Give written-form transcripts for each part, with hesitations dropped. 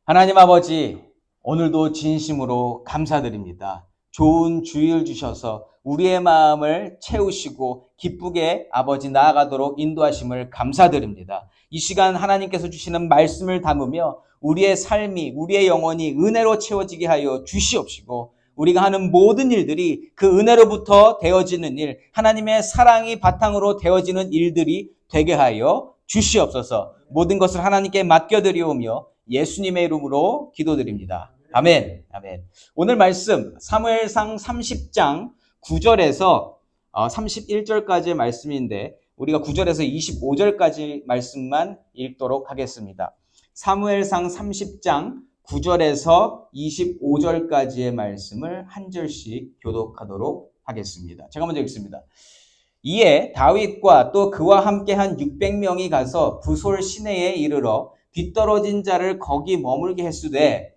하나님 아버지, 오늘도 진심으로 감사드립니다. 좋은 주일 주셔서 우리의 마음을 채우시고 기쁘게 아버지 나아가도록 인도하심을 감사드립니다. 이 시간 하나님께서 주시는 말씀을 담으며 우리의 삶이, 우리의 영혼이 은혜로 채워지게 하여 주시옵시고, 우리가 하는 모든 일들이 그 은혜로부터 되어지는 일, 하나님의 사랑이 바탕으로 되어지는 일들이 되게 하여 주시옵소서. 모든 것을 하나님께 맡겨드리오며 예수님의 이름으로 기도드립니다. 아멘. 아멘. 오늘 말씀 사무엘상 30장 9절에서 31절까지의 말씀인데 우리가 9절에서 25절까지 말씀만 읽도록 하겠습니다. 사무엘상 30장 9절에서 25절까지의 말씀을 한 절씩 교독하도록 하겠습니다. 제가 먼저 읽습니다. 이에 다윗과 또 그와 함께한 600명이 가서 부솔 시내에 이르러 뒤떨어진 자를 거기 머물게 했으되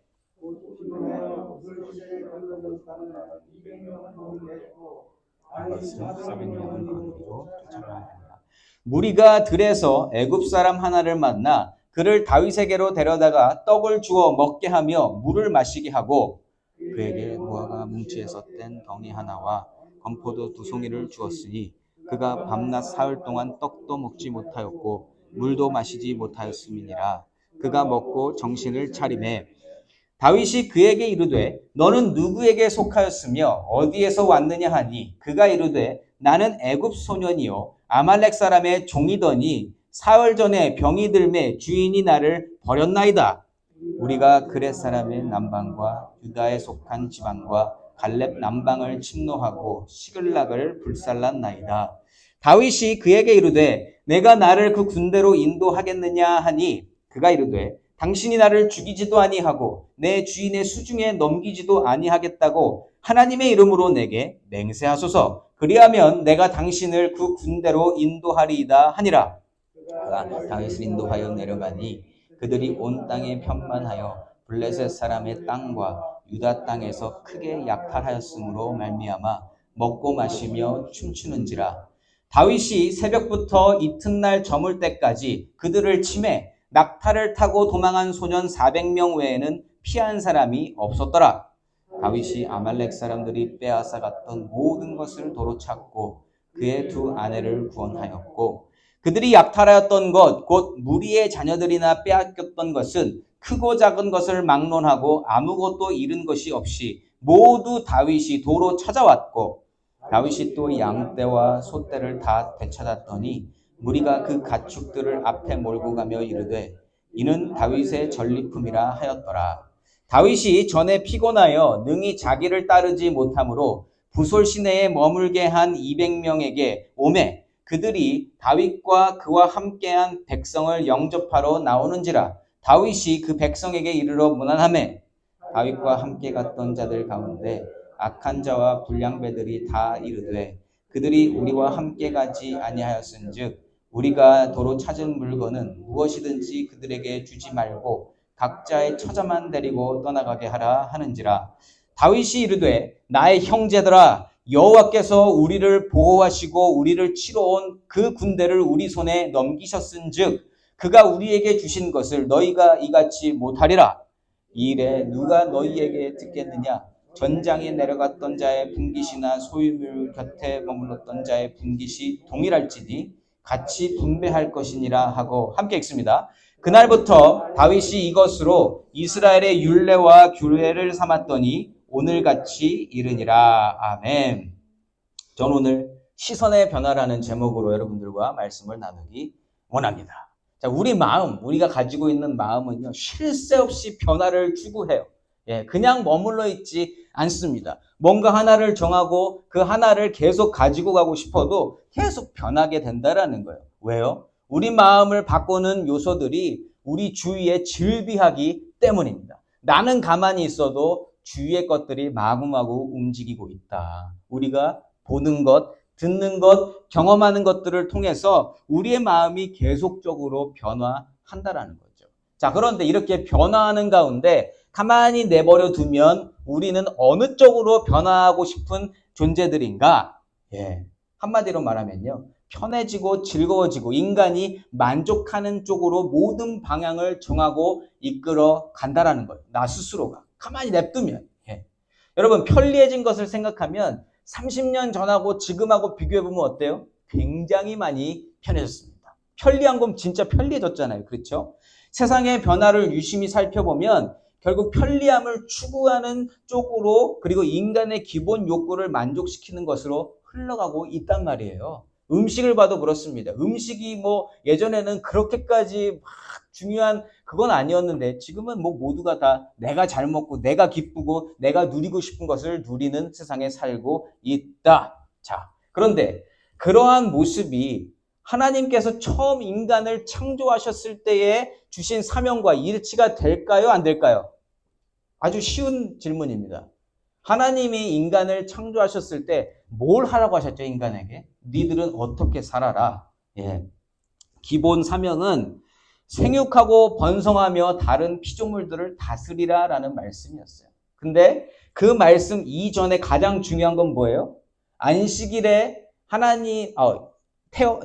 무리가 들에서 애굽 사람 하나를 만나 그를 다윗에게로 데려다가 떡을 주어 먹게 하며 물을 마시게 하고 그에게 무화과 뭉치에서 뗀 덩이 하나와 건포도 2송이를 주었으니 그가 밤낮 사흘 동안 떡도 먹지 못하였고 물도 마시지 못하였음이니라. 그가 먹고 정신을 차리매 다윗이 그에게 이르되 너는 누구에게 속하였으며 어디에서 왔느냐 하니 그가 이르되 나는 애굽 소년이요 아말렉 사람의 종이더니 사흘 전에 병이 들매 주인이 나를 버렸나이다. 우리가 그렛 사람의 남방과 유다에 속한 지방과 갈렙 남방을 침노하고 시글락을 불살랐나이다. 다윗이 그에게 이르되 내가 나를 그 군대로 인도하겠느냐 하니 그가 이르되 당신이 나를 죽이지도 아니하고 내 주인의 수중에 넘기지도 아니하겠다고 하나님의 이름으로 내게 맹세하소서. 그리하면 내가 당신을 그 군대로 인도하리이다 하니라. 그가 다윗을 인도하여 내려가니 그들이 온 땅에 편만하여 블레셋 사람의 땅과 유다 땅에서 크게 약탈하였으므로 말미암아 먹고 마시며 춤추는지라. 다윗이 새벽부터 이튿날 저물 때까지 그들을 치매 낙타를 타고 도망한 소년 400명 외에는 피한 사람이 없었더라. 다윗이 아말렉 사람들이 빼앗아 갔던 모든 것을 도로 찾고 그의 2 아내를 구원하였고 그들이 약탈하였던 것 곧 무리의 자녀들이나 빼앗겼던 것은 크고 작은 것을 막론하고 아무것도 잃은 것이 없이 모두 다윗이 도로 찾아왔고 다윗이 또 양떼와 소떼를 다 되찾았더니 무리가 그 가축들을 앞에 몰고 가며 이르되 이는 다윗의 전리품이라 하였더라. 다윗이 전에 피곤하여 능히 자기를 따르지 못하므로 부솔 시내에 머물게 한 200명에게 오매 그들이 다윗과 그와 함께한 백성을 영접하러 나오는지라. 다윗이 그 백성에게 이르러 문안하매 다윗과 함께 갔던 자들 가운데 악한 자와 불량배들이 다 이르되 그들이 우리와 함께 가지 아니하였은즉 우리가 도로 찾은 물건은 무엇이든지 그들에게 주지 말고 각자의 처자만 데리고 떠나가게 하라 하는지라. 다윗이 이르되 나의 형제들아 여호와께서 우리를 보호하시고 우리를 치러 온 그 군대를 우리 손에 넘기셨은즉 그가 우리에게 주신 것을 너희가 이같이 못하리라. 이 일에 누가 너희에게 듣겠느냐? 전장에 내려갔던 자의 분깃이나 소유물 곁에 머물렀던 자의 분깃이 동일할지니 같이 분배할 것이니라 하고 함께 읽습니다. 그날부터 다윗이 이것으로 이스라엘의 율례와 규례를 삼았더니 오늘같이 이르니라. 아멘. 전 오늘 시선의 변화라는 제목으로 여러분들과 말씀을 나누기 원합니다. 자, 우리 마음, 우리가 가지고 있는 마음은요, 쉴 새 없이 변화를 추구해요. 그냥 머물러 있지 않습니다. 뭔가 하나를 정하고 그 하나를 계속 가지고 가고 싶어도 계속 변하게 된다라는 거예요. 왜요? 우리 마음을 바꾸는 요소들이 우리 주위에 즐비하기 때문입니다. 나는 가만히 있어도 주위의 것들이 마구마구 움직이고 있다. 우리가 보는 것, 듣는 것, 경험하는 것들을 통해서 우리의 마음이 계속적으로 변화한다라는 거죠. 자, 그런데 이렇게 변화하는 가운데 가만히 내버려 두면 우리는 어느 쪽으로 변화하고 싶은 존재들인가? 한마디로 말하면요. 편해지고 즐거워지고 인간이 만족하는 쪽으로 모든 방향을 정하고 이끌어 간다라는 거예요. 나 스스로가. 가만히 냅두면. 예. 여러분 편리해진 것을 생각하면 30년 전하고 지금하고 비교해보면 어때요? 굉장히 많이 편해졌습니다. 편리한 건 진짜 편리해졌잖아요. 그렇죠? 세상의 변화를 유심히 살펴보면 결국 편리함을 추구하는 쪽으로 그리고 인간의 기본 욕구를 만족시키는 것으로 흘러가고 있단 말이에요. 음식을 봐도 그렇습니다. 음식이 뭐 예전에는 그렇게까지 막 중요한 그건 아니었는데 지금은 뭐 모두가 다 내가 잘 먹고 내가 기쁘고 내가 누리고 싶은 것을 누리는 세상에 살고 있다. 자, 그런데 그러한 모습이 하나님께서 처음 인간을 창조하셨을 때에 주신 사명과 일치가 될까요? 안 될까요? 아주 쉬운 질문입니다. 하나님이 인간을 창조하셨을 때 뭘 하라고 하셨죠? 인간에게? 니들은 어떻게 살아라. 예. 기본 사명은 생육하고 번성하며 다른 피조물들을 다스리라 라는 말씀이었어요. 근데 그 말씀 이전에 가장 중요한 건 뭐예요? 안식일에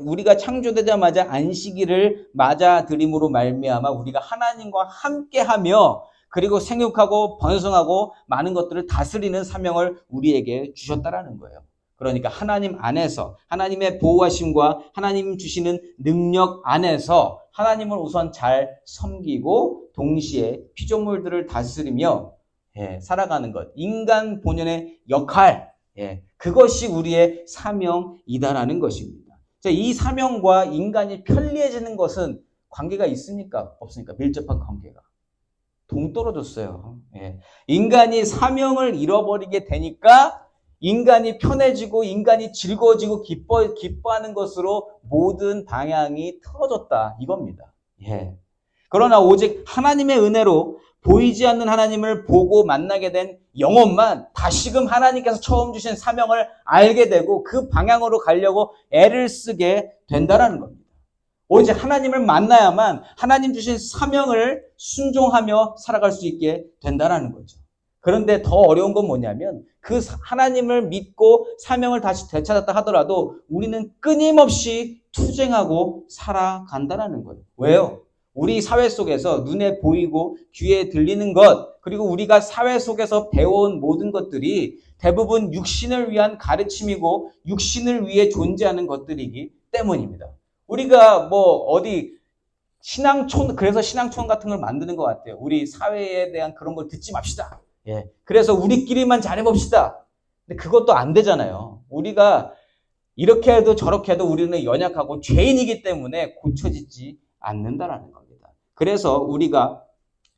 우리가 창조되자마자 안식일을 맞아들임으로 말미암아 우리가 하나님과 함께하며 그리고 생육하고 번성하고 많은 것들을 다스리는 사명을 우리에게 주셨다라는 거예요. 그러니까 하나님 안에서 하나님의 보호하심과 하나님 주시는 능력 안에서 하나님을 우선 잘 섬기고 동시에 피조물들을 다스리며 살아가는 것. 인간 본연의 역할. 그것이 우리의 사명이다라는 것입니다. 이 사명과 인간이 편리해지는 것은 관계가 있습니까? 없습니까? 밀접한 관계가. 동떨어졌어요. 인간이 사명을 잃어버리게 되니까 인간이 편해지고 인간이 즐거워지고 기뻐하는 것으로 모든 방향이 틀어졌다 이겁니다. 그러나 오직 하나님의 은혜로 보이지 않는 하나님을 보고 만나게 된 영혼만 다시금 하나님께서 처음 주신 사명을 알게 되고 그 방향으로 가려고 애를 쓰게 된다는 겁니다. 오직 하나님을 만나야만 하나님 주신 사명을 순종하며 살아갈 수 있게 된다는 거죠. 그런데 더 어려운 건 뭐냐면 그 하나님을 믿고 사명을 다시 되찾았다 하더라도 우리는 끊임없이 투쟁하고 살아간다는 거예요. 왜요? 우리 사회 속에서 눈에 보이고 귀에 들리는 것 그리고 우리가 사회 속에서 배워온 모든 것들이 대부분 육신을 위한 가르침이고 육신을 위해 존재하는 것들이기 때문입니다. 우리가 그래서 신앙촌 같은 걸 만드는 것 같아요. 우리 사회에 대한 그런 걸 듣지 맙시다. 그래서 우리끼리만 잘해봅시다. 근데 그것도 안 되잖아요. 우리가 이렇게 해도 저렇게 해도 우리는 연약하고 죄인이기 때문에 고쳐지지 않는다라는 겁니다. 그래서 우리가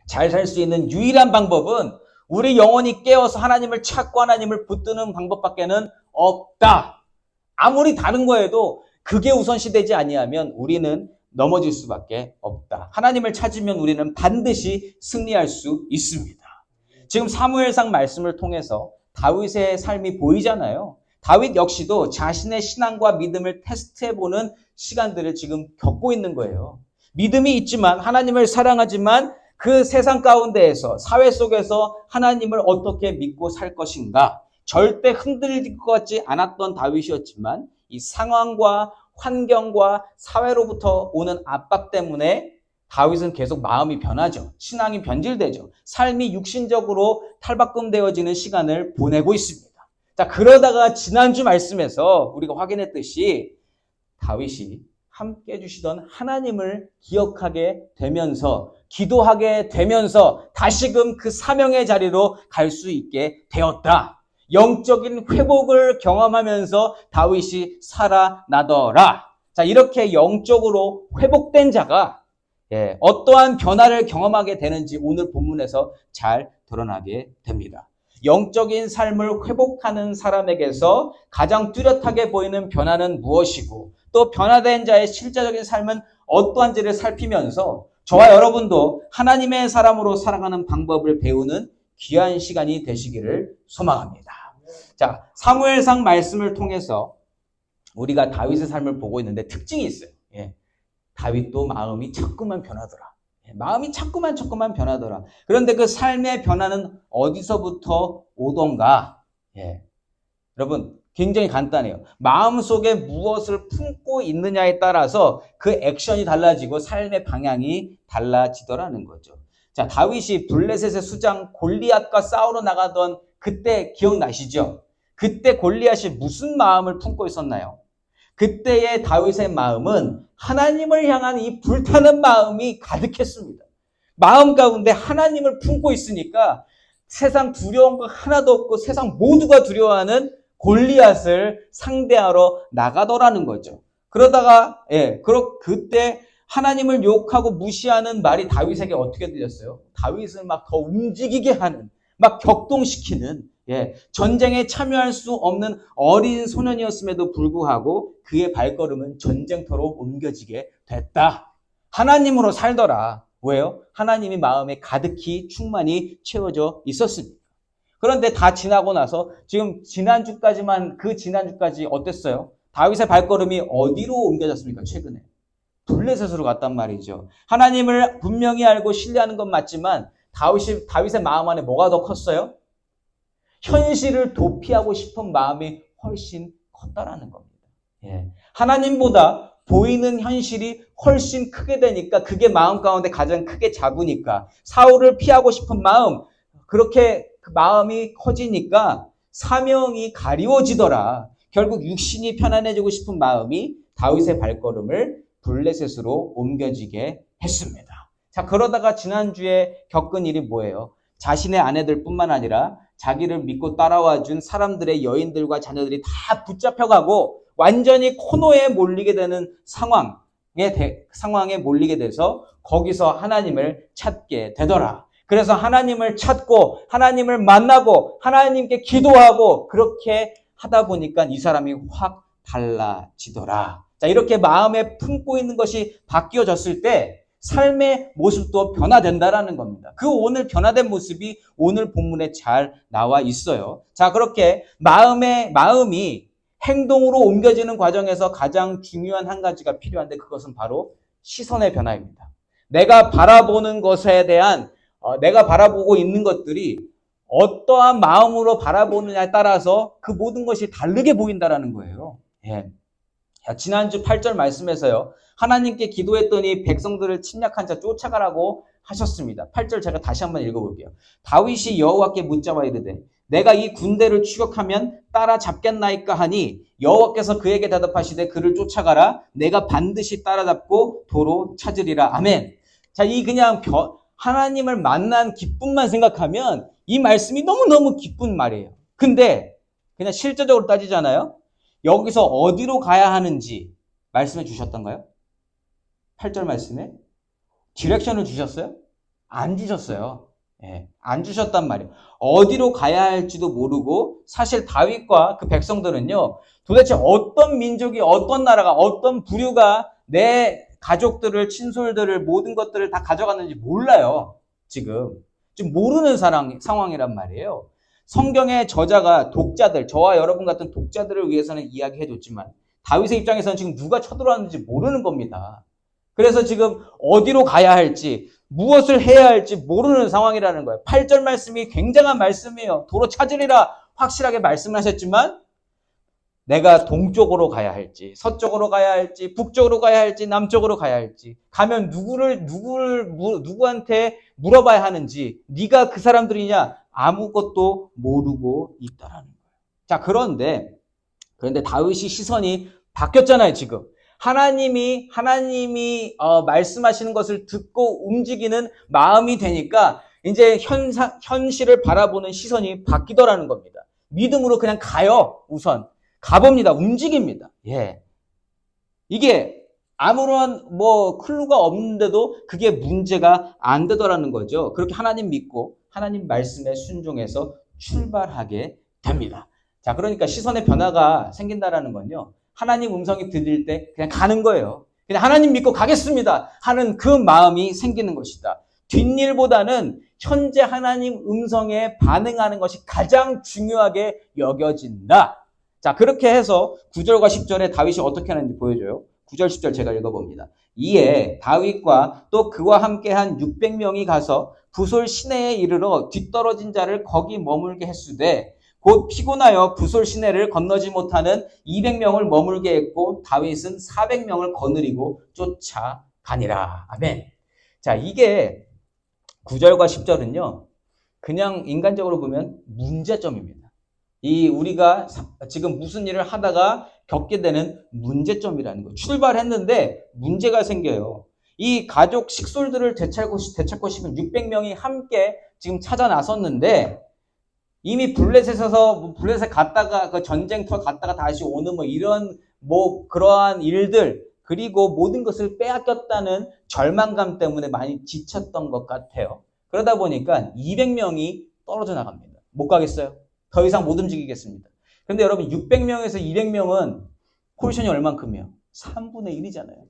잘 살 수 있는 유일한 방법은 우리 영혼이 깨어서 하나님을 찾고 하나님을 붙드는 방법밖에는 없다. 아무리 다른 거에도 그게 우선시되지 아니하면 우리는 넘어질 수밖에 없다. 하나님을 찾으면 우리는 반드시 승리할 수 있습니다. 지금 사무엘상 말씀을 통해서 다윗의 삶이 보이잖아요. 다윗 역시도 자신의 신앙과 믿음을 테스트해보는 시간들을 지금 겪고 있는 거예요. 믿음이 있지만 하나님을 사랑하지만 그 세상 가운데에서 사회 속에서 하나님을 어떻게 믿고 살 것인가 절대 흔들릴 것 같지 않았던 다윗이었지만 이 상황과 환경과 사회로부터 오는 압박 때문에 다윗은 계속 마음이 변하죠. 신앙이 변질되죠. 삶이 육신적으로 탈바꿈되어지는 시간을 보내고 있습니다. 자, 그러다가 지난주 말씀에서 우리가 확인했듯이 다윗이 함께 해주시던 하나님을 기억하게 되면서 기도하게 되면서 다시금 그 사명의 자리로 갈 수 있게 되었다. 영적인 회복을 경험하면서 다윗이 살아나더라. 자, 이렇게 영적으로 회복된 자가 어떠한 변화를 경험하게 되는지 오늘 본문에서 잘 드러나게 됩니다. 영적인 삶을 회복하는 사람에게서 가장 뚜렷하게 보이는 변화는 무엇이고 또 변화된 자의 실제적인 삶은 어떠한지를 살피면서 저와 여러분도 하나님의 사람으로 살아가는 방법을 배우는 귀한 시간이 되시기를 소망합니다. 자, 사무엘상 말씀을 통해서 우리가 다윗의 삶을 보고 있는데 특징이 있어요. 다윗도 마음이 자꾸만 변하더라. 마음이 자꾸만 변하더라. 그런데 그 삶의 변화는 어디서부터 오던가? 여러분, 굉장히 간단해요. 마음속에 무엇을 품고 있느냐에 따라서 그 액션이 달라지고 삶의 방향이 달라지더라는 거죠. 자, 다윗이 블레셋의 수장 골리앗과 싸우러 나가던 그때 기억나시죠? 그때 골리앗이 무슨 마음을 품고 있었나요? 그때의 다윗의 마음은 하나님을 향한 이 불타는 마음이 가득했습니다. 마음 가운데 하나님을 품고 있으니까 세상 두려운 거 하나도 없고 세상 모두가 두려워하는 골리앗을 상대하러 나가더라는 거죠. 그러다가 그때 하나님을 욕하고 무시하는 말이 다윗에게 어떻게 들렸어요? 다윗을 막 더 움직이게 하는, 막 격동시키는, 전쟁에 참여할 수 없는 어린 소년이었음에도 불구하고 그의 발걸음은 전쟁터로 옮겨지게 됐다. 하나님으로 살더라. 왜요? 하나님이 마음에 가득히 충만히 채워져 있었습니다. 그런데 다 지나고 나서 지금 그 지난주까지 어땠어요? 다윗의 발걸음이 어디로 옮겨졌습니까? 최근에. 블레셋으로 갔단 말이죠. 하나님을 분명히 알고 신뢰하는 건 맞지만 다윗의 마음 안에 뭐가 더 컸어요? 현실을 도피하고 싶은 마음이 훨씬 컸다라는 겁니다. 하나님보다 보이는 현실이 훨씬 크게 되니까 그게 마음 가운데 가장 크게 잡으니까 사울을 피하고 싶은 마음, 그렇게 그 마음이 커지니까 사명이 가리워지더라. 결국 육신이 편안해지고 싶은 마음이 다윗의 발걸음을 블레셋으로 옮겨지게 했습니다. 자, 그러다가 지난주에 겪은 일이 뭐예요? 자신의 아내들뿐만 아니라 자기를 믿고 따라와 준 사람들의 여인들과 자녀들이 다 붙잡혀가고 완전히 코너에 몰리게 되는 상황에 몰리게 돼서 거기서 하나님을 찾게 되더라. 그래서 하나님을 찾고 하나님을 만나고 하나님께 기도하고 그렇게 하다 보니까 이 사람이 확 달라지더라. 자, 이렇게 마음에 품고 있는 것이 바뀌어졌을 때 삶의 모습도 변화된다라는 겁니다. 그 오늘 변화된 모습이 오늘 본문에 잘 나와 있어요. 자, 그렇게 마음이 행동으로 옮겨지는 과정에서 가장 중요한 한 가지가 필요한데 그것은 바로 시선의 변화입니다. 내가 바라보는 것에 대한 내가 바라보고 있는 것들이 어떠한 마음으로 바라보느냐에 따라서 그 모든 것이 다르게 보인다라는 거예요. 지난주 8절 말씀에서요. 하나님께 기도했더니 백성들을 침략한 자 쫓아가라고 하셨습니다. 8절 제가 다시 한번 읽어볼게요. 다윗이 여호와께 묻자와 이르되 내가 이 군대를 추격하면 따라잡겠나이까 하니 여호와께서 그에게 대답하시되 그를 쫓아가라. 내가 반드시 따라잡고 도로 찾으리라. 아멘. 자, 이 그냥 하나님을 만난 기쁨만 생각하면 이 말씀이 너무너무 기쁜 말이에요. 근데 그냥 실제적으로 따지잖아요. 여기서 어디로 가야 하는지 말씀해 주셨던가요? 8절 말씀에 디렉션을 주셨어요? 안 주셨어요. 안 주셨단 말이에요. 어디로 가야 할지도 모르고 사실 다윗과 그 백성들은요. 도대체 어떤 민족이 어떤 나라가 어떤 부류가 내 가족들을 친솔들을 모든 것들을 다 가져갔는지 몰라요. 지금 모르는 상황이란 말이에요. 성경의 저자가 독자들, 저와 여러분 같은 독자들을 위해서는 이야기해줬지만 다윗의 입장에서는 지금 누가 쳐들어왔는지 모르는 겁니다. 그래서 지금 어디로 가야 할지 무엇을 해야 할지 모르는 상황이라는 거예요. 8절 말씀이 굉장한 말씀이에요. 도로 찾으리라 확실하게 말씀을 하셨지만 내가 동쪽으로 가야 할지 서쪽으로 가야 할지 북쪽으로 가야 할지 남쪽으로 가야 할지 가면 누구한테 물어봐야 하는지 네가 그 사람들이냐 아무것도 모르고 있다라는 거예요. 자, 그런데 다윗이 시선이 바뀌었잖아요. 지금 하나님이 말씀하시는 것을 듣고 움직이는 마음이 되니까 이제 현실을 바라보는 시선이 바뀌더라는 겁니다. 믿음으로 그냥 가요. 우선 가봅니다. 움직입니다. 이게 아무런 클루가 없는데도 그게 문제가 안 되더라는 거죠. 그렇게 하나님 믿고 하나님 말씀에 순종해서 출발하게 됩니다. 자, 그러니까 시선의 변화가 생긴다라는 건요. 하나님 음성이 들릴 때 그냥 가는 거예요. 그냥 하나님 믿고 가겠습니다 하는 그 마음이 생기는 것이다. 뒷일보다는 현재 하나님 음성에 반응하는 것이 가장 중요하게 여겨진다. 자, 그렇게 해서 9절과 10절에 다윗이 어떻게 하는지 보여줘요. 9절, 10절 제가 읽어봅니다. 이에 다윗과 또 그와 함께한 600명이 가서 부솔 시내에 이르러 뒤떨어진 자를 거기 머물게 했으되 곧 피곤하여 부솔 시내를 건너지 못하는 200명을 머물게 했고 다윗은 400명을 거느리고 쫓아가니라. 아멘. 자, 이게 9절과 10절은요. 그냥 인간적으로 보면 문제점입니다. 이 우리가 지금 무슨 일을 하다가 겪게 되는 문제점이라는 거. 출발했는데 문제가 생겨요. 이 가족 식솔들을 되찾고 싶은 600명이 함께 지금 찾아 나섰는데 이미 블레셋에서 블레셋 갔다가 그 전쟁터 갔다가 다시 오는 뭐 이런 뭐 그러한 일들 그리고 모든 것을 빼앗겼다는 절망감 때문에 많이 지쳤던 것 같아요. 그러다 보니까 200명이 떨어져 나갑니다. 못 가겠어요. 더 이상 못 움직이겠습니다. 그런데 여러분 600명에서 200명은 포지션이 얼만큼이요? 3분의 1이잖아요.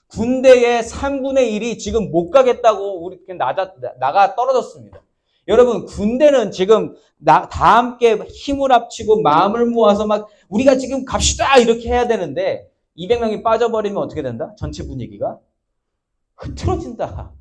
군대의 3분의 1이 지금 못 가겠다고 우리 나가 떨어졌습니다. 여러분 군대는 지금 다 함께 힘을 합치고 마음을 모아서 막 우리가 지금 갑시다 이렇게 해야 되는데 200명이 빠져버리면 어떻게 된다? 전체 분위기가 흐트러진다.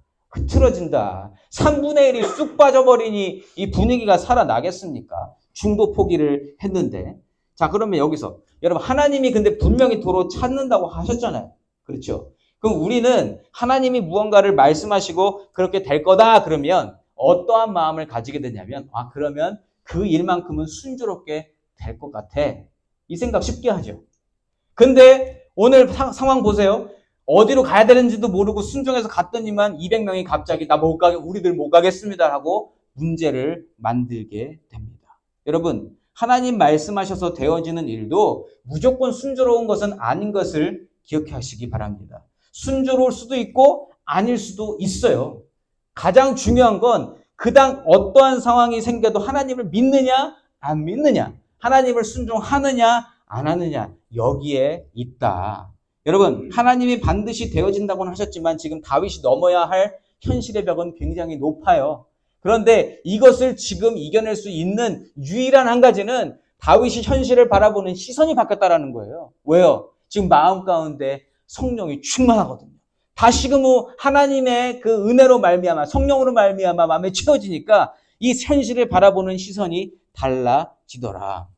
3분의 1이 쑥 빠져버리니 이 분위기가 살아나겠습니까? 중도 포기를 했는데 자 그러면 여기서 여러분 하나님이 근데 분명히 도로 찾는다고 하셨잖아요. 그렇죠? 그럼 우리는 하나님이 무언가를 말씀하시고 그렇게 될 거다 그러면 어떠한 마음을 가지게 되냐면 그러면 그 일만큼은 순조롭게 될 것 같아. 이 생각 쉽게 하죠. 근데 오늘 상황 보세요. 어디로 가야 되는지도 모르고 순종해서 갔더니만 200명이 갑자기 우리들 못 가겠습니다 하고 문제를 만들게 됩니다. 여러분 하나님 말씀하셔서 되어지는 일도 무조건 순조로운 것은 아닌 것을 기억하시기 바랍니다. 순조로울 수도 있고 아닐 수도 있어요. 가장 중요한 건 그당 어떠한 상황이 생겨도 하나님을 믿느냐 안 믿느냐 하나님을 순종하느냐 안 하느냐 여기에 있다. 여러분 하나님이 반드시 되어진다고는 하셨지만 지금 다윗이 넘어야 할 현실의 벽은 굉장히 높아요. 그런데 이것을 지금 이겨낼 수 있는 유일한 한 가지는 다윗이 현실을 바라보는 시선이 바뀌었다라는 거예요. 왜요? 지금 마음 가운데 성령이 충만하거든요. 다시금 하나님의 그 은혜로 말미암아 성령으로 말미암아 마음에 채워지니까 이 현실을 바라보는 시선이 달라지더라.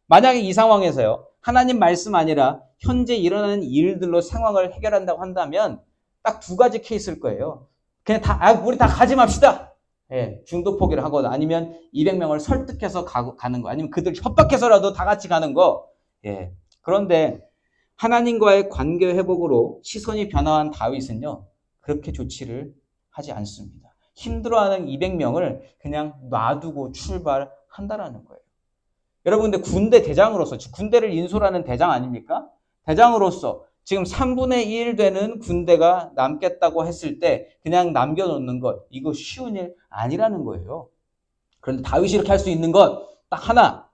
만약에 이 상황에서요. 하나님 말씀 아니라 현재 일어나는 일들로 상황을 해결한다고 한다면 딱 두 가지 케이스일 거예요. 그냥 우리 다 가지 맙시다. 예, 중도 포기를 하거나 아니면 200명을 설득해서 가는 거 아니면 그들 협박해서라도 다 같이 가는 거. 예. 그런데 하나님과의 관계 회복으로 시선이 변화한 다윗은요. 그렇게 조치를 하지 않습니다. 힘들어하는 200명을 그냥 놔두고 출발한다라는 거예요. 여러분 근데 군대 대장으로서 군대를 인솔하는 대장 아닙니까? 대장으로서 지금 3분의 1 되는 군대가 남겠다고 했을 때 그냥 남겨놓는 것 이거 쉬운 일 아니라는 거예요. 그런데 다윗이 이렇게 할 수 있는 것 딱 하나.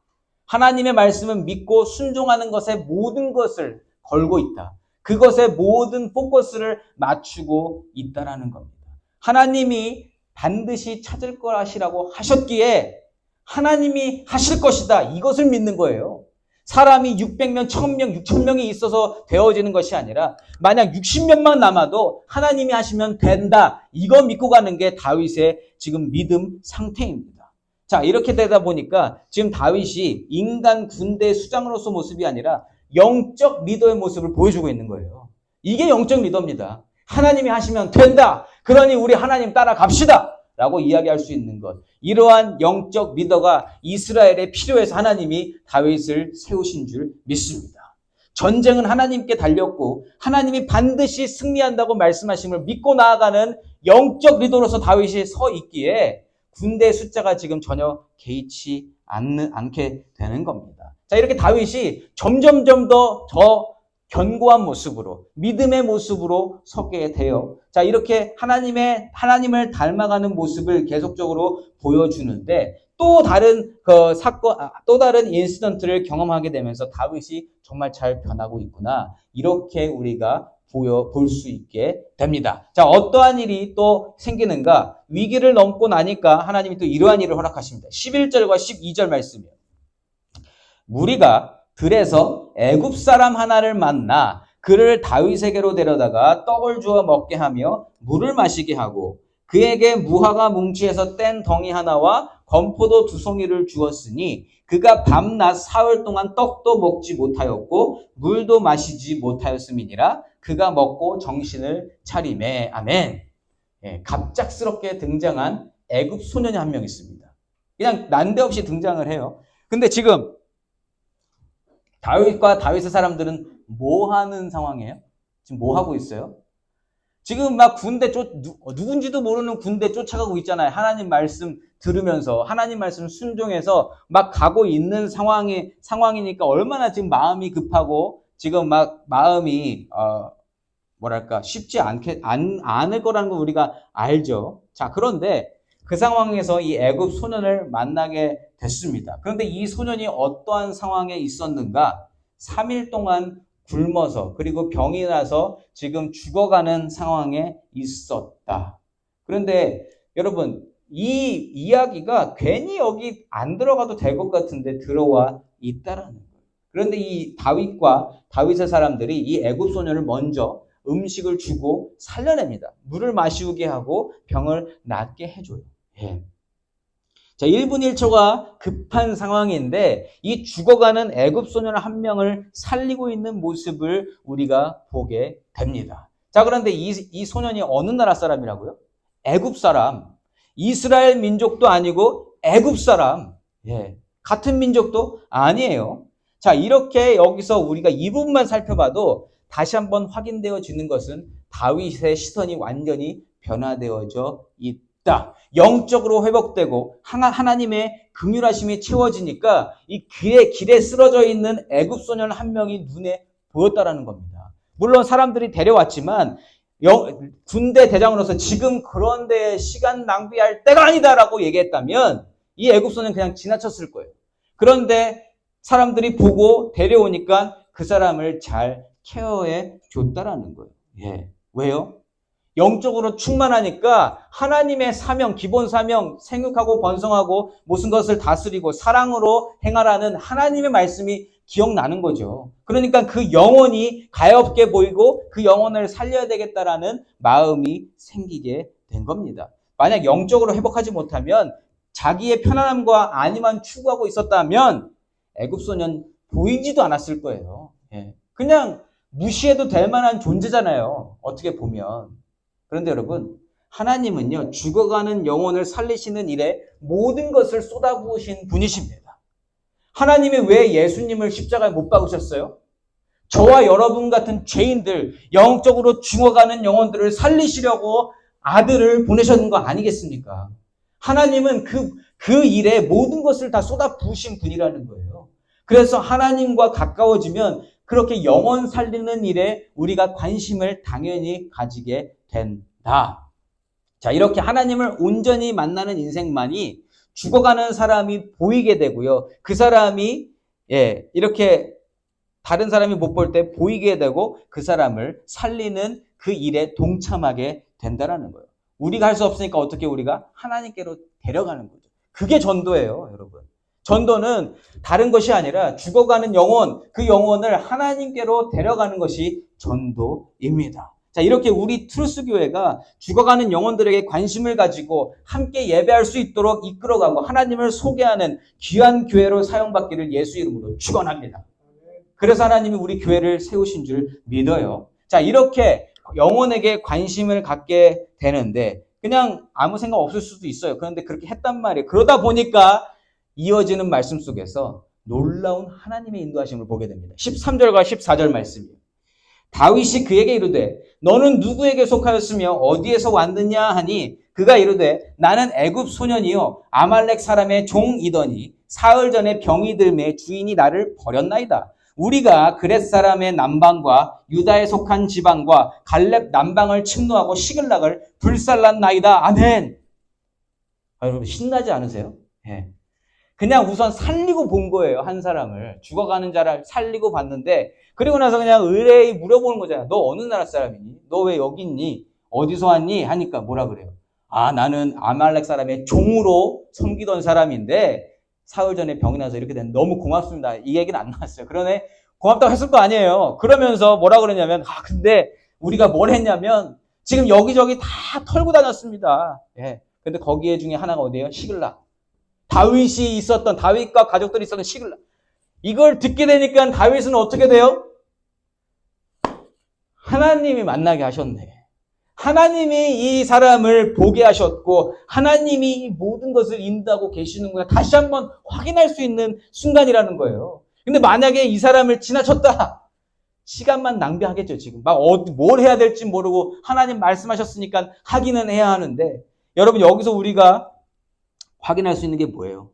하나님의 말씀은 믿고 순종하는 것에 모든 것을 걸고 있다. 그것에 모든 포커스를 맞추고 있다라는 겁니다. 하나님이 반드시 찾을 것이라고 하셨기에 하나님이 하실 것이다. 이것을 믿는 거예요. 사람이 600명, 1000명, 6000명이 있어서 되어지는 것이 아니라 만약 60명만 남아도 하나님이 하시면 된다. 이거 믿고 가는 게 다윗의 지금 믿음 상태입니다. 자, 이렇게 되다 보니까 지금 다윗이 인간 군대 수장으로서 모습이 아니라 영적 리더의 모습을 보여주고 있는 거예요. 이게 영적 리더입니다. 하나님이 하시면 된다. 그러니 우리 하나님 따라갑시다. 라고 이야기할 수 있는 것. 이러한 영적 리더가 이스라엘에 필요해서 하나님이 다윗을 세우신 줄 믿습니다. 전쟁은 하나님께 달렸고 하나님이 반드시 승리한다고 말씀하심을 믿고 나아가는 영적 리더로서 다윗이 서 있기에 군대 숫자가 지금 전혀 개의치 않게 되는 겁니다. 자, 이렇게 다윗이 점점점 더 견고한 모습으로 믿음의 모습으로 서게 돼요. 자, 이렇게 하나님을 닮아가는 모습을 계속적으로 보여주는데 또 다른 사건, 또 다른 인시던트를 경험하게 되면서 다윗이 정말 잘 변하고 있구나. 이렇게 우리가 볼 수 있게 됩니다. 자, 어떠한 일이 또 생기는가? 위기를 넘고 나니까 하나님이 또 이러한 일을 허락하십니다. 11절과 12절 말씀이에요. 무리가 들에서 애굽 사람 하나를 만나 그를 다윗에게로 데려다가 떡을 주어 먹게 하며 물을 마시게 하고 그에게 무화과 뭉치에서 뗀 덩이 하나와 건포도 2송이를 주었으니 그가 밤낮 사흘 동안 떡도 먹지 못하였고 물도 마시지 못하였음이니라. 그가 먹고 정신을 차리매. 아멘. 예, 갑작스럽게 등장한 애굽 소년이 한 명 있습니다. 그냥 난데없이 등장을 해요. 근데 지금 다윗과 다윗의 사람들은 뭐 하는 상황이에요? 지금 뭐 하고 있어요? 지금 막 누군지도 모르는 군대 쫓아가고 있잖아요. 하나님 말씀 들으면서, 하나님 말씀 순종해서 막 가고 있는 상황이니까 얼마나 지금 마음이 급하고 지금 막 마음이, 쉽지 않을 거라는 걸 우리가 알죠. 자, 그런데 그 상황에서 이 애굽 소년을 만나게 됐습니다. 그런데 이 소년이 어떠한 상황에 있었는가? 3일 동안 굶어서 그리고 병이 나서 지금 죽어가는 상황에 있었다. 그런데 여러분, 이 이야기가 괜히 여기 안 들어가도 될 것 같은데 들어와 있다라는 거예요. 그런데 이 다윗과 다윗의 사람들이 이 애굽 소년을 먼저 음식을 주고 살려냅니다. 물을 마시게 하고 병을 낫게 해줘요. 예. 자, 1분 1초가 급한 상황인데 이 죽어가는 애굽 소년 한 명을 살리고 있는 모습을 우리가 보게 됩니다. 자, 그런데 이 소년이 어느 나라 사람이라고요? 애굽 사람. 이스라엘 민족도 아니고 애굽 사람. 예. 같은 민족도 아니에요. 자, 이렇게 여기서 우리가 이 부분만 살펴봐도 다시 한번 확인되어지는 것은 다윗의 시선이 완전히 변화되어져 있다. 영적으로 회복되고 하나님의 긍휼하심이 채워지니까 이 길에 쓰러져 있는 애굽 소년 한 명이 눈에 보였다라는 겁니다. 물론 사람들이 데려왔지만 군대 대장으로서 지금 그런 데 시간 낭비할 때가 아니다라고 얘기했다면 이 애굽 소년 그냥 지나쳤을 거예요. 그런데 사람들이 보고 데려오니까 그 사람을 잘 케어해 줬다라는 거예요. 예. 왜요? 영적으로 충만하니까 하나님의 사명, 기본 사명, 생육하고 번성하고 모든 것을 다스리고 사랑으로 행하라는 하나님의 말씀이 기억나는 거죠. 그러니까 그 영혼이 가엾게 보이고 그 영혼을 살려야 되겠다라는 마음이 생기게 된 겁니다. 만약 영적으로 회복하지 못하면 자기의 편안함과 안위만 추구하고 있었다면 애굽 소년 보이지도 않았을 거예요. 예. 그냥 무시해도 될 만한 존재잖아요. 어떻게 보면. 그런데 여러분, 하나님은요, 죽어가는 영혼을 살리시는 일에 모든 것을 쏟아부으신 분이십니다. 하나님이 왜 예수님을 십자가에 못 박으셨어요? 저와 여러분 같은 죄인들, 영적으로 죽어가는 영혼들을 살리시려고 아들을 보내셨는 거 아니겠습니까? 하나님은 그 일에 모든 것을 다 쏟아부으신 분이라는 거예요. 그래서 하나님과 가까워지면 그렇게 영혼 살리는 일에 우리가 관심을 당연히 가지게 된다. 자, 이렇게 하나님을 온전히 만나는 인생만이 죽어가는 사람이 보이게 되고요. 그 사람이 이렇게 다른 사람이 못 볼 때 보이게 되고 그 사람을 살리는 그 일에 동참하게 된다라는 거예요. 우리가 할 수 없으니까 어떻게 우리가 하나님께로 데려가는 거죠. 그게 전도예요, 여러분. 전도는 다른 것이 아니라 죽어가는 영혼, 그 영혼을 하나님께로 데려가는 것이 전도입니다. 자, 이렇게 우리 트루스 교회가 죽어가는 영혼들에게 관심을 가지고 함께 예배할 수 있도록 이끌어가고 하나님을 소개하는 귀한 교회로 사용받기를 예수 이름으로 축원합니다. 그래서 하나님이 우리 교회를 세우신 줄 믿어요. 자, 이렇게 영혼에게 관심을 갖게 되는데 그냥 아무 생각 없을 수도 있어요. 그런데 그렇게 했단 말이에요. 그러다 보니까 이어지는 말씀 속에서 놀라운 하나님의 인도하심을 보게 됩니다. 13절과 14절 말씀이에요. 다윗이 그에게 이르되 너는 누구에게 속하였으며 어디에서 왔느냐 하니 그가 이르되 나는 애굽 소년이요 아말렉 사람의 종이더니 사흘 전에 병이 들매 주인이 나를 버렸나이다. 우리가 그렛 사람의 남방과 유다에 속한 지방과 갈렙 남방을 침노하고 시글락을 불살랐나이다. 아멘. 여러분 신나지 않으세요? 예. 그냥 우선 살리고 본 거예요. 한 사람을. 죽어가는 자를 살리고 봤는데 그리고 나서 그냥 의뢰히 물어보는 거잖아요. 너 어느 나라 사람이니? 너 왜 여기 있니? 어디서 왔니? 하니까 뭐라 그래요? 아, 나는 아말렉 사람의 종으로 섬기던 사람인데 사흘 전에 병이 나서 이렇게 된 너무 고맙습니다. 이 얘기는 안 나왔어요. 그러네. 고맙다고 했을 거 아니에요. 그러면서 뭐라 그러냐면 근데 우리가 뭘 했냐면 지금 여기저기 다 털고 다녔습니다. 예. 근데 거기에 중에 하나가 어디예요? 시글락. 다윗이 있었던, 다윗과 가족들이 있었던 시글락. 이걸 듣게 되니까 다윗은 어떻게 돼요? 하나님이 만나게 하셨네. 하나님이 이 사람을 보게 하셨고 하나님이 이 모든 것을 인도하고 계시는구나. 다시 한번 확인할 수 있는 순간이라는 거예요. 근데 만약에 이 사람을 지나쳤다. 시간만 낭비하겠죠, 지금. 막 뭘 해야 될지 모르고 하나님 말씀하셨으니까 하기는 해야 하는데 여러분 여기서 우리가 확인할 수 있는 게 뭐예요?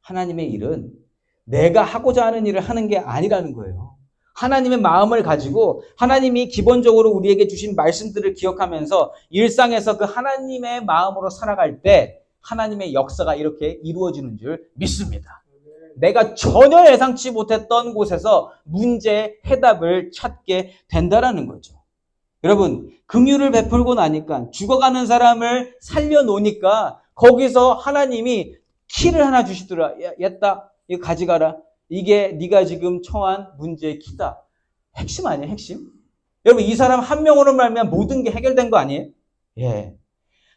하나님의 일은 내가 하고자 하는 일을 하는 게 아니라는 거예요. 하나님의 마음을 가지고 하나님이 기본적으로 우리에게 주신 말씀들을 기억하면서 일상에서 그 하나님의 마음으로 살아갈 때 하나님의 역사가 이렇게 이루어지는 줄 믿습니다. 내가 전혀 예상치 못했던 곳에서 문제의 해답을 찾게 된다라는 거죠. 여러분, 긍휼을 베풀고 나니까 죽어가는 사람을 살려놓으니까 거기서 하나님이 키를 하나 주시더라. 얘다 이거 가져가라. 이게 네가 지금 처한 문제의 키다. 핵심 아니에요, 핵심? 여러분, 이 사람 한 명으로 말하면 모든 게 해결된 거 아니에요? 예.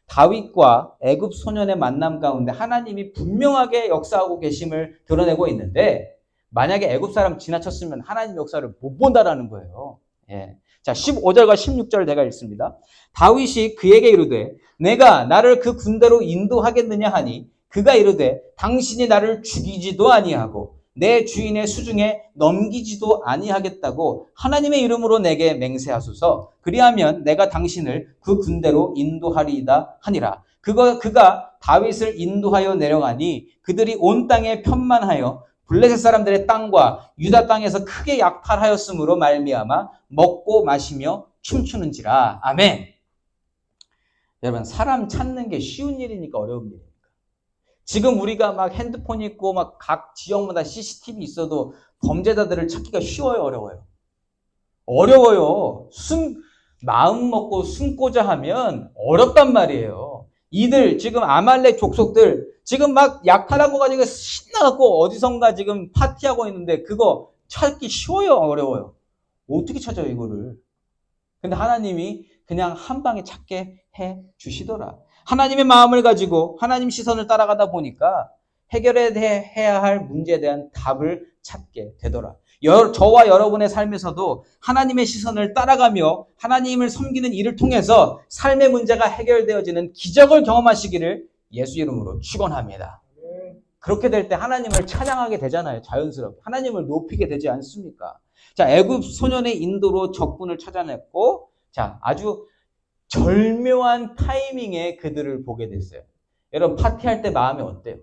다윗과 애굽 소년의 만남 가운데 하나님이 분명하게 역사하고 계심을 드러내고 있는데 만약에 애굽 사람 지나쳤으면 하나님 역사를 못 본다라는 거예요. 예. 자, 15절과 16절 내가 읽습니다. 다윗이 그에게 이르되 내가 나를 그 군대로 인도하겠느냐 하니 그가 이르되 당신이 나를 죽이지도 아니하고 내 주인의 수중에 넘기지도 아니하겠다고 하나님의 이름으로 내게 맹세하소서. 그리하면 내가 당신을 그 군대로 인도하리이다 하니라. 그가 다윗을 인도하여 내려가니 그들이 온 땅에 편만하여 블레셋 사람들의 땅과 유다 땅에서 크게 약탈하였으므로 말미암아 먹고 마시며 춤추는지라. 아멘. 여러분, 사람 찾는 게 쉬운 일이니까 어려운 일이에요. 지금 우리가 막 핸드폰 있고 막 각 지역마다 CCTV 있어도 범죄자들을 찾기가 쉬워요, 어려워요? 어려워요. 마음 먹고 숨고자 하면 어렵단 말이에요. 이들 지금 아말렉 족속들 지금 막 약탈한 거 가지고 신나갖고 어디선가 지금 파티하고 있는데 그거 찾기 쉬워요, 어려워요? 어떻게 찾아요, 이거를? 근데 하나님이 그냥 한 방에 찾게 해 주시더라. 하나님의 마음을 가지고 하나님 시선을 따라가다 보니까 해결해야 할 문제에 대한 답을 찾게 되더라. 저와 여러분의 삶에서도 하나님의 시선을 따라가며 하나님을 섬기는 일을 통해서 삶의 문제가 해결되어지는 기적을 경험하시기를 예수 이름으로 축원합니다. 그렇게 될 때 하나님을 찬양하게 되잖아요. 자연스럽게. 하나님을 높이게 되지 않습니까? 자, 애굽 소년의 인도로 적군을 찾아냈고 자, 아주 절묘한 타이밍에 그들을 보게 됐어요. 여러분, 파티할 때 마음이 어때요?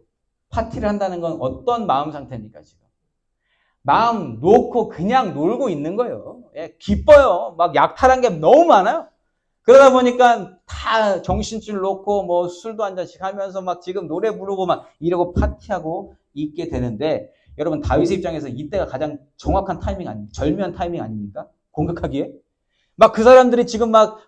파티를 한다는 건 어떤 마음 상태입니까, 지금? 마음 놓고 그냥 놀고 있는 거예요. 예, 기뻐요. 막 약탈한 게 너무 많아요. 그러다 보니까 다 정신줄 놓고 뭐 술도 한 잔씩 하면서 막 지금 노래 부르고 막 이러고 파티하고 있게 되는데 여러분, 다윗의 입장에서 이때가 가장 정확한 타이밍 아닙니까? 절묘한 타이밍 아닙니까? 공격하기에? 막 그 사람들이 지금 막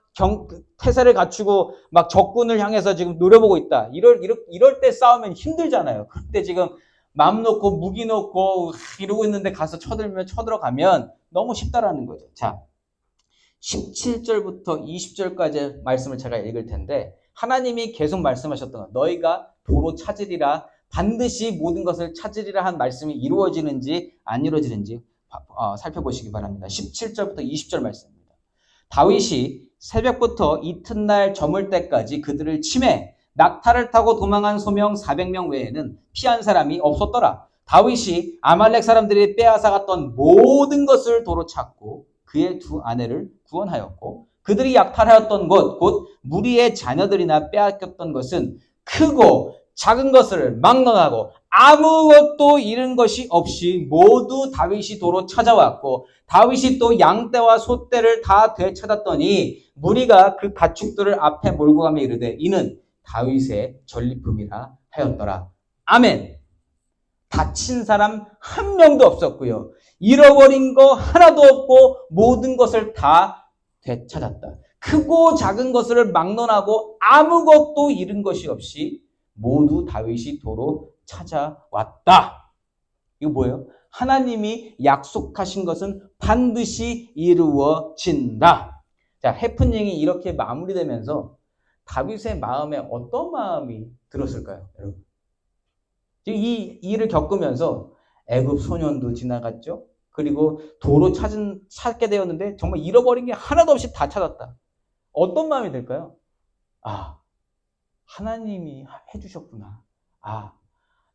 태세를 갖추고 막 적군을 향해서 지금 노려보고 있다. 이럴 때 싸우면 힘들잖아요. 그때 지금 마음 놓고 무기 놓고 이러고 있는데 가서 쳐들어가면 너무 쉽다라는 거죠. 자, 17절부터 20절까지 말씀을 제가 읽을 텐데 하나님이 계속 말씀하셨던 것, 너희가 도로 찾으리라, 반드시 모든 것을 찾으리라 한 말씀이 이루어지는지 안 이루어지는지 살펴보시기 바랍니다. 17절부터 20절 말씀입니다. 다윗이 새벽부터 이튿날 저물 때까지 그들을 치매 낙타를 타고 도망한 소명 400명 외에는 피한 사람이 없었더라. 다윗이 아말렉 사람들이 빼앗아갔던 모든 것을 도로 찾고 그의 두 아내를 구원하였고 그들이 약탈하였던 것, 곧 무리의 자녀들이나 빼앗겼던 것은 크고 작은 것을 막론하고 아무것도 잃은 것이 없이 모두 다윗이 도로 찾아왔고 다윗이 또 양떼와 소떼를 다 되찾았더니 무리가 그 가축들을 앞에 몰고 가며 이르되 이는 다윗의 전리품이라 하였더라. 아멘. 다친 사람 한 명도 없었고요. 잃어버린 거 하나도 없고 모든 것을 다 되찾았다. 크고 작은 것을 막론하고 아무것도 잃은 것이 없이 모두 다윗이 도로 찾아왔다. 이거 뭐예요? 하나님이 약속하신 것은 반드시 이루어진다. 자, 해프닝이 이렇게 마무리되면서 다윗의 마음에 어떤 마음이 들었을까요, 여러분? 이 일을 겪으면서 애굽 소년도 지나갔죠. 그리고 도로 찾게 되었는데 정말 잃어버린 게 하나도 없이 다 찾았다. 어떤 마음이 들까요? 아, 하나님이 해주셨구나. 아,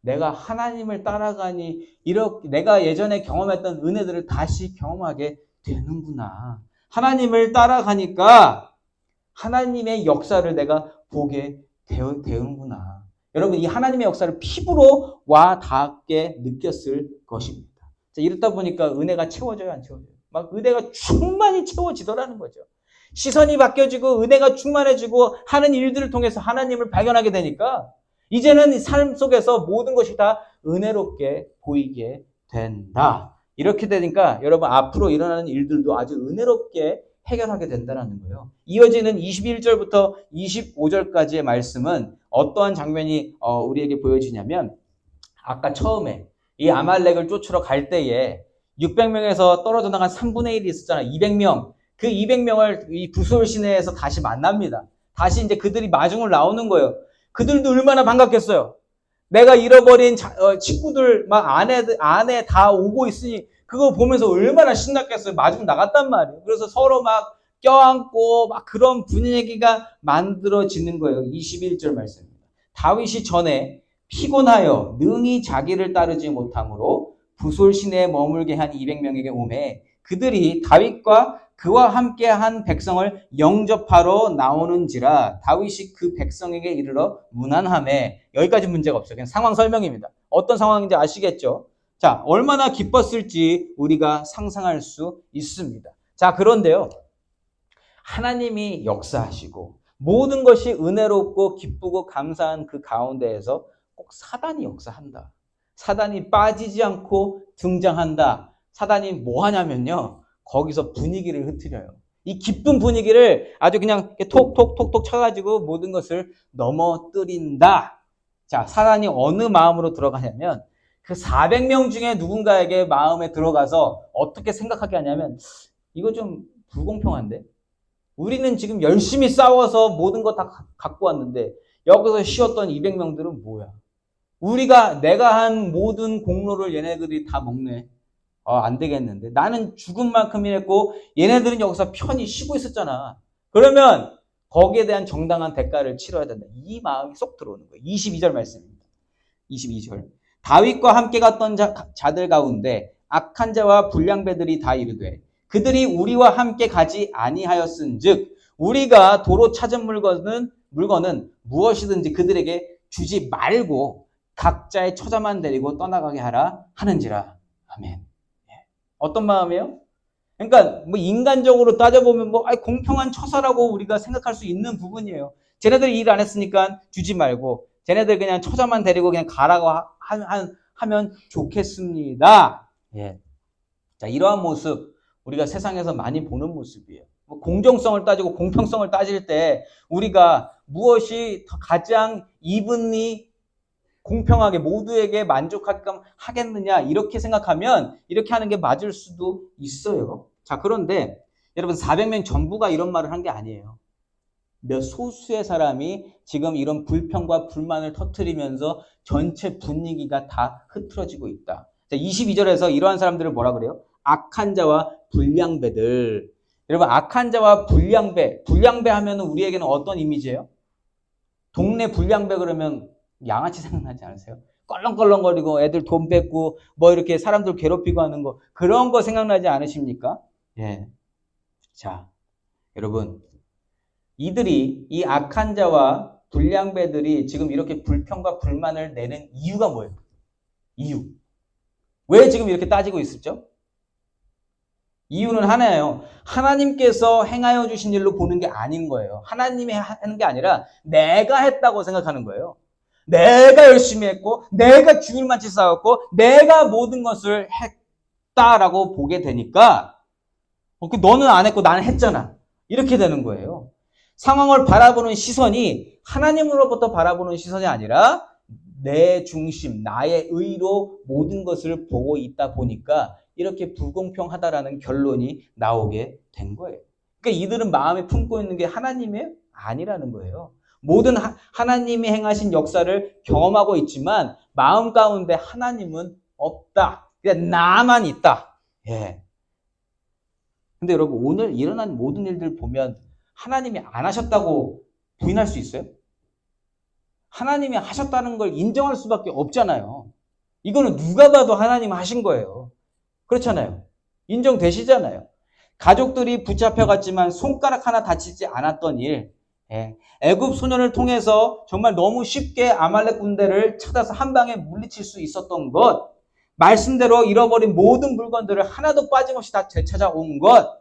내가 하나님을 따라가니 이렇게 내가 예전에 경험했던 은혜들을 다시 경험하게 되는구나. 하나님을 따라가니까 하나님의 역사를 내가 보게 되는구나. 여러분, 이 하나님의 역사를 피부로 와 닿게 느꼈을 것입니다. 자, 이렇다 보니까 은혜가 채워져요, 안 채워져요? 막 은혜가 충만히 채워지더라는 거죠. 시선이 바뀌어지고 은혜가 충만해지고 하는 일들을 통해서 하나님을 발견하게 되니까 이제는 삶 속에서 모든 것이 다 은혜롭게 보이게 된다. 이렇게 되니까 여러분 앞으로 일어나는 일들도 아주 은혜롭게 해결하게 된다는 거예요. 이어지는 21절부터 25절까지의 말씀은 어떠한 장면이 우리에게 보여지냐면 아까 처음에 이 아말렉을 쫓으러 갈 때에 600명에서 떨어져 나간 3분의 1이 있었잖아요. 200명. 그 200명을 이 부솔 시내에서 다시 만납니다. 다시 이제 그들이 마중을 나오는 거예요. 그들도 얼마나 반갑겠어요. 내가 잃어버린 친구들 막 아내 다 오고 있으니 그거 보면서 얼마나 신났겠어요. 마중 나갔단 말이에요. 그래서 서로 막 껴안고 막 그런 분위기가 만들어지는 거예요. 21절 말씀입니다. 다윗이 전에 피곤하여 능히 자기를 따르지 못함으로 부솔 시내에 머물게 한 200명에게 오매 그들이 다윗과 그와 함께한 백성을 영접하러 나오는지라 다윗이 그 백성에게 이르러 문안하매 여기까지 문제가 없어요. 그냥 상황 설명입니다. 어떤 상황인지 아시겠죠? 자, 얼마나 기뻤을지 우리가 상상할 수 있습니다. 자, 그런데요. 하나님이 역사하시고 모든 것이 은혜롭고 기쁘고 감사한 그 가운데에서 꼭 사단이 역사한다. 사단이 빠지지 않고 등장한다. 사단이 뭐 하냐면요. 거기서 분위기를 흐트려요. 이 기쁜 분위기를 아주 그냥 톡톡톡톡 쳐가지고 모든 것을 넘어뜨린다. 자, 사단이 어느 마음으로 들어가냐면 그 400명 중에 누군가에게 마음에 들어가서 어떻게 생각하게 하냐면 이거 좀 불공평한데? 우리는 지금 열심히 싸워서 모든 거 다 갖고 왔는데 여기서 쉬었던 200명들은 뭐야? 내가 한 모든 공로를 얘네들이 다 먹네. 안 되겠는데. 나는 죽은 만큼 일했고 얘네들은 여기서 편히 쉬고 있었잖아. 그러면 거기에 대한 정당한 대가를 치러야 된다. 이 마음이 쏙 들어오는 거예요. 22절 말씀입니다. 22절. 다윗과 함께 갔던 자들 가운데 악한 자와 불량배들이 다 이르되 그들이 우리와 함께 가지 아니하였은즉 우리가 도로 찾은 물건은 무엇이든지 그들에게 주지 말고 각자의 처자만 데리고 떠나가게 하라 하는지라. 아멘. 어떤 마음이에요? 그러니까 뭐 인간적으로 따져보면 공평한 처사라고 우리가 생각할 수 있는 부분이에요. 쟤네들이 일 안 했으니까 주지 말고 쟤네들 그냥 처자만 데리고 그냥 가라고 하면 좋겠습니다. 예. 자, 이러한 모습 우리가 세상에서 많이 보는 모습이에요. 공정성을 따지고 공평성을 따질 때 우리가 무엇이 가장 이분이 공평하게 모두에게 만족하게끔 하겠느냐 이렇게 생각하면 이렇게 하는 게 맞을 수도 있어요. 자, 그런데 여러분 400명 전부가 이런 말을 한 게 아니에요. 몇 소수의 사람이 지금 이런 불평과 불만을 터뜨리면서 전체 분위기가 다 흐트러지고 있다. 자, 22절에서 이러한 사람들을 뭐라 그래요? 악한 자와 불량배들. 여러분 악한 자와 불량배 하면은 우리에게는 어떤 이미지예요? 동네 불량배 그러면 양아치 생각나지 않으세요? 껄렁껄렁거리고 애들 돈 뺏고 뭐 이렇게 사람들 괴롭히고 하는 거 그런 거 생각나지 않으십니까? 예. 자, 여러분 이 악한 자와 불량배들이 지금 이렇게 불평과 불만을 내는 이유가 뭐예요? 왜 지금 이렇게 따지고 있었죠? 이유는 하나예요. 하나님께서 행하여 주신 일로 보는 게 아닌 거예요. 하나님이 하는 게 아니라 내가 했다고 생각하는 거예요. 내가 열심히 했고 내가 죽을 만치 싸웠고 내가 모든 것을 했다라고 보게 되니까 너는 안 했고 나는 했잖아. 이렇게 되는 거예요. 상황을 바라보는 시선이 하나님으로부터 바라보는 시선이 아니라 내 중심, 나의 의로 모든 것을 보고 있다 보니까 이렇게 불공평하다라는 결론이 나오게 된 거예요. 그러니까 이들은 마음에 품고 있는 게 하나님의 아니라는 거예요. 모든 하나님이 행하신 역사를 경험하고 있지만 마음 가운데 하나님은 없다. 그냥 나만 있다. 예. 근데 여러분, 오늘 일어난 모든 일들 보면 하나님이 안 하셨다고 부인할 수 있어요? 하나님이 하셨다는 걸 인정할 수밖에 없잖아요. 이거는 누가 봐도 하나님 하신 거예요. 그렇잖아요. 인정되시잖아요. 가족들이 붙잡혀갔지만 손가락 하나 다치지 않았던 일, 애굽 소년을 통해서 정말 너무 쉽게 아말렉 군대를 찾아서 한 방에 물리칠 수 있었던 것, 말씀대로 잃어버린 모든 물건들을 하나도 빠짐없이 다 되찾아온 것,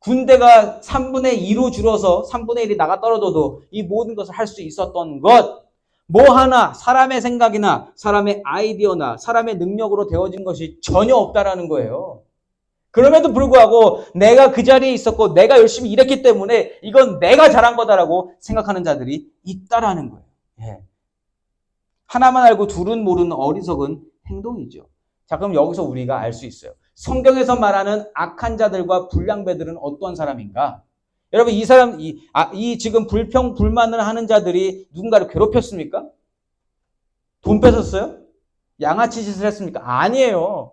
군대가 3분의 2로 줄어서 3분의 1이 나가 떨어져도 이 모든 것을 할 수 있었던 것, 뭐 하나 사람의 생각이나 사람의 아이디어나 사람의 능력으로 되어진 것이 전혀 없다라는 거예요. 그럼에도 불구하고 내가 그 자리에 있었고 내가 열심히 일했기 때문에 이건 내가 잘한 거다라고 생각하는 자들이 있다라는 거예요. 예. 하나만 알고 둘은 모르는 어리석은 행동이죠. 자, 그럼 여기서 우리가 알 수 있어요. 성경에서 말하는 악한 자들과 불량배들은 어떤 사람인가? 여러분, 이 지금 불만을 하는 자들이 누군가를 괴롭혔습니까? 돈 뺏었어요? 양아치 짓을 했습니까? 아니에요.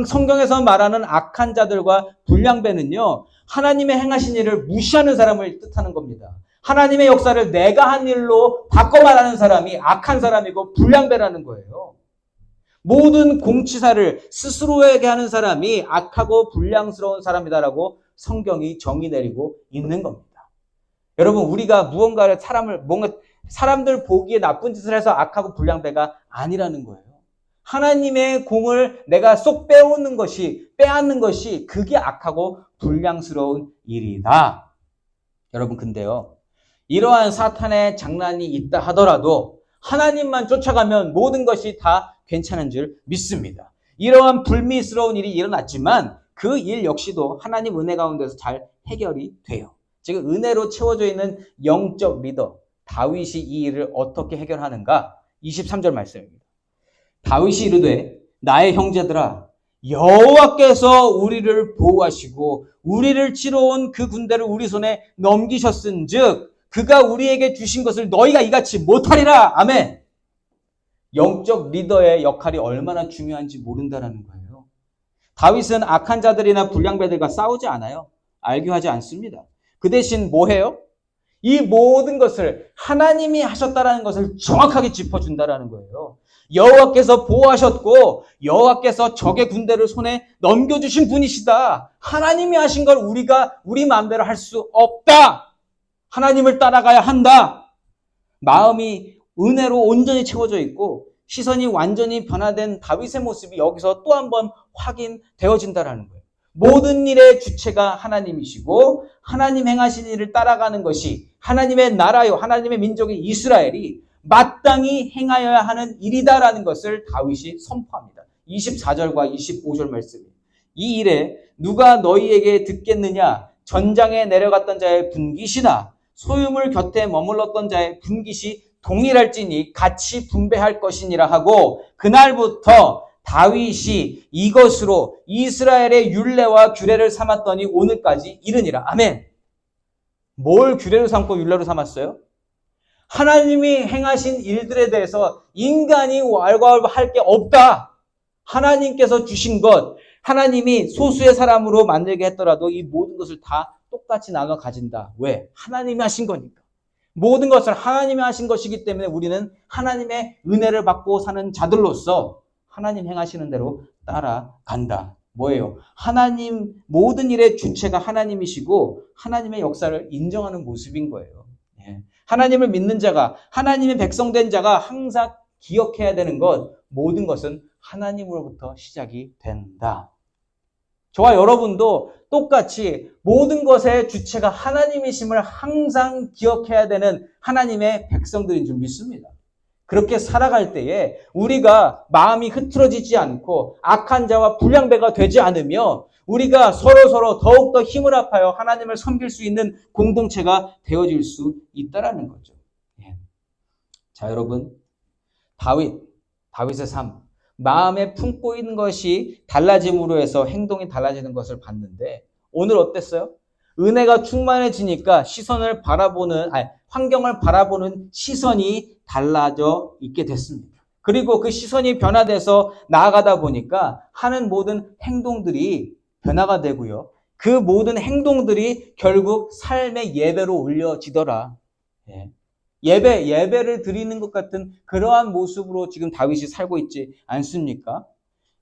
성경에서 말하는 악한 자들과 불량배는요, 하나님의 행하신 일을 무시하는 사람을 뜻하는 겁니다. 하나님의 역사를 내가 한 일로 바꿔 말하는 사람이 악한 사람이고 불량배라는 거예요. 모든 공치사를 스스로에게 하는 사람이 악하고 불량스러운 사람이다라고 성경이 정의 내리고 있는 겁니다. 여러분, 우리가 사람들 보기에 나쁜 짓을 해서 악하고 불량배가 아니라는 거예요. 하나님의 공을 내가 쏙 빼앗는 것이 그게 악하고 불량스러운 일이다. 여러분, 근데요, 이러한 사탄의 장난이 있다 하더라도 하나님만 쫓아가면 모든 것이 다 괜찮은 줄 믿습니다. 이러한 불미스러운 일이 일어났지만 그 일 역시도 하나님 은혜 가운데서 잘 해결이 돼요. 지금 은혜로 채워져 있는 영적 리더 다윗이 이 일을 어떻게 해결하는가? 23절 말씀입니다. 다윗이 이르되 나의 형제들아, 여호와께서 우리를 보호하시고 우리를 치러 온 그 군대를 우리 손에 넘기셨은즉 그가 우리에게 주신 것을 너희가 이같이 못하리라. 아멘. 영적 리더의 역할이 얼마나 중요한지 모른다는 거예요. 다윗은 악한 자들이나 불량배들과 싸우지 않아요. 알교하지 않습니다. 그 대신 뭐 해요? 이 모든 것을 하나님이 하셨다라는 것을 정확하게 짚어준다라는 거예요. 여호와께서 보호하셨고 여호와께서 적의 군대를 손에 넘겨주신 분이시다. 하나님이 하신 걸 우리가 우리 마음대로 할 수 없다. 하나님을 따라가야 한다. 마음이 은혜로 온전히 채워져 있고 시선이 완전히 변화된 다윗의 모습이 여기서 또 한 번 확인되어진다는 거예요. 모든 일의 주체가 하나님이시고 하나님 행하신 일을 따라가는 것이 하나님의 나라요, 하나님의 민족인 이스라엘이 마땅히 행하여야 하는 일이다라는 것을 다윗이 선포합니다. 24절과 25절 말씀. 이 일에 누가 너희에게 듣겠느냐? 전장에 내려갔던 자의 분깃이나 소유물 곁에 머물렀던 자의 분깃이 동일할지니 같이 분배할 것이니라 하고 그날부터 다윗이 이것으로 이스라엘의 율례와 규례를 삼았더니 오늘까지 이르니라. 아멘. 뭘 규례로 삼고 율례로 삼았어요? 하나님이 행하신 일들에 대해서 인간이 왈가왈부할 게 없다. 하나님께서 주신 것, 하나님이 소수의 사람으로 만들게 했더라도 이 모든 것을 다 똑같이 나눠 가진다. 왜? 하나님이 하신 거니까. 모든 것을 하나님이 하신 것이기 때문에 우리는 하나님의 은혜를 받고 사는 자들로서 하나님 행하시는 대로 따라간다. 뭐예요? 하나님, 모든 일의 주체가 하나님이시고 하나님의 역사를 인정하는 모습인 거예요. 하나님을 믿는 자가, 하나님의 백성된 자가 항상 기억해야 되는 것, 모든 것은 하나님으로부터 시작이 된다. 저와 여러분도 똑같이 모든 것의 주체가 하나님이심을 항상 기억해야 되는 하나님의 백성들인 줄 믿습니다. 그렇게 살아갈 때에 우리가 마음이 흐트러지지 않고 악한 자와 불량배가 되지 않으며 우리가 서로서로 더욱더 힘을 합하여 하나님을 섬길 수 있는 공동체가 되어질 수 있다라는 거죠. 자, 여러분, 다윗의 삶, 마음에 품고 있는 것이 달라짐으로 해서 행동이 달라지는 것을 봤는데 오늘 어땠어요? 은혜가 충만해지니까 환경을 바라보는 시선이 달라져 있게 됐습니다. 그리고 그 시선이 변화돼서 나아가다 보니까 하는 모든 행동들이 변화가 되고요. 그 모든 행동들이 결국 삶의 예배로 올려지더라. 예배를 드리는 것 같은 그러한 모습으로 지금 다윗이 살고 있지 않습니까?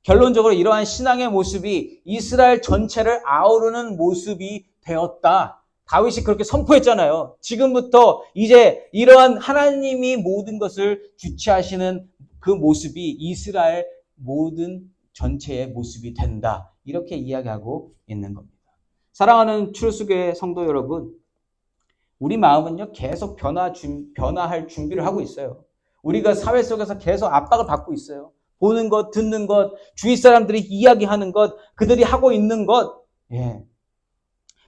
결론적으로 이러한 신앙의 모습이 이스라엘 전체를 아우르는 모습이 되었다. 다윗이 그렇게 선포했잖아요. 지금부터 이제 이러한 하나님이 모든 것을 주체하시는 그 모습이 이스라엘 모든 전체의 모습이 된다. 이렇게 이야기하고 있는 겁니다. 사랑하는 출수교회 성도 여러분, 우리 마음은요 계속 변화할 준비를 하고 있어요. 우리가 사회 속에서 계속 압박을 받고 있어요. 보는 것, 듣는 것, 주위 사람들이 이야기하는 것, 그들이 하고 있는 것,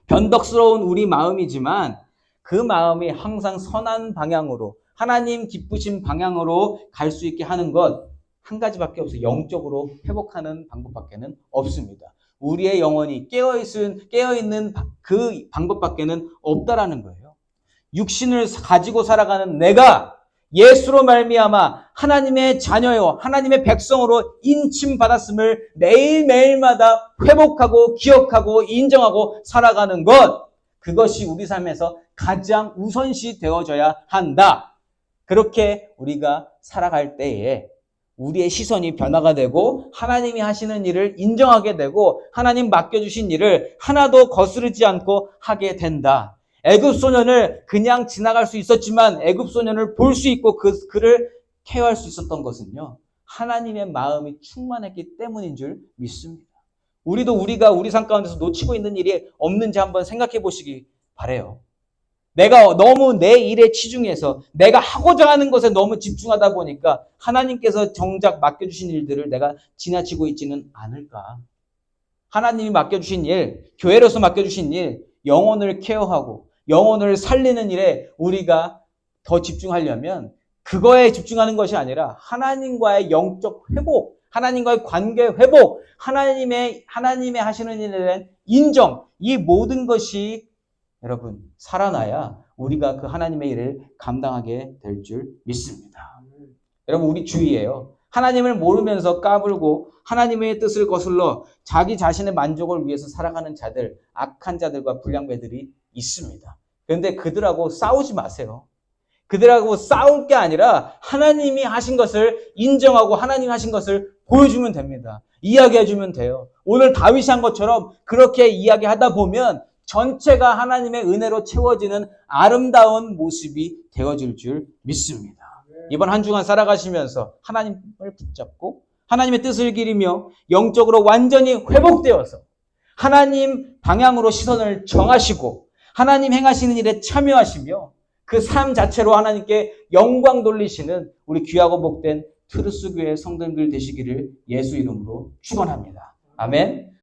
변덕스러운 우리 마음이지만 그 마음이 항상 선한 방향으로, 하나님 기쁘신 방향으로 갈 수 있게 하는 것 한 가지밖에 없어요. 영적으로 회복하는 방법밖에는 없습니다. 우리의 영혼이 깨어있는 그 방법밖에는 없다라는 거예요. 육신을 가지고 살아가는 내가 예수로 말미암아 하나님의 자녀요, 하나님의 백성으로 인침받았음을 매일매일마다 회복하고 기억하고 인정하고 살아가는 것, 그것이 우리 삶에서 가장 우선시 되어져야 한다. 그렇게 우리가 살아갈 때에 우리의 시선이 변화가 되고 하나님이 하시는 일을 인정하게 되고 하나님 맡겨주신 일을 하나도 거스르지 않고 하게 된다. 애굽 소년을 그냥 지나갈 수 있었지만 애굽 소년을 볼 수 있고 그를 케어할 수 있었던 것은요, 하나님의 마음이 충만했기 때문인 줄 믿습니다. 우리가 우리 삶 가운데서 놓치고 있는 일이 없는지 한번 생각해 보시기 바라요. 내가 너무 내 일에 치중해서 내가 하고자 하는 것에 너무 집중하다 보니까 하나님께서 정작 맡겨주신 일들을 내가 지나치고 있지는 않을까. 하나님이 맡겨주신 일, 교회로서 맡겨주신 일, 영혼을 케어하고 영혼을 살리는 일에 우리가 더 집중하려면 그거에 집중하는 것이 아니라 하나님과의 영적 회복, 하나님과의 관계 회복, 하나님의 하시는 일에 대한 인정, 이 모든 것이 여러분 살아나야 우리가 그 하나님의 일을 감당하게 될 줄 믿습니다. 여러분 우리 주위에요, 하나님을 모르면서 까불고 하나님의 뜻을 거슬러 자기 자신의 만족을 위해서 살아가는 자들, 악한 자들과 불량배들이 있습니다. 그런데 그들하고 싸우지 마세요. 그들하고 싸울 게 아니라 하나님이 하신 것을 인정하고 하나님이 하신 것을 보여주면 됩니다. 이야기해주면 돼요. 오늘 다윗이 한 것처럼 그렇게 이야기하다 보면 전체가 하나님의 은혜로 채워지는 아름다운 모습이 되어질 줄 믿습니다. 이번 한 주간 살아가시면서 하나님을 붙잡고 하나님의 뜻을 기리며 영적으로 완전히 회복되어서 하나님 방향으로 시선을 정하시고 하나님 행하시는 일에 참여하시며 그 삶 자체로 하나님께 영광 돌리시는 우리 귀하고 복된 트루스 교회 성도님들 되시기를 예수 이름으로 축원합니다. 아멘.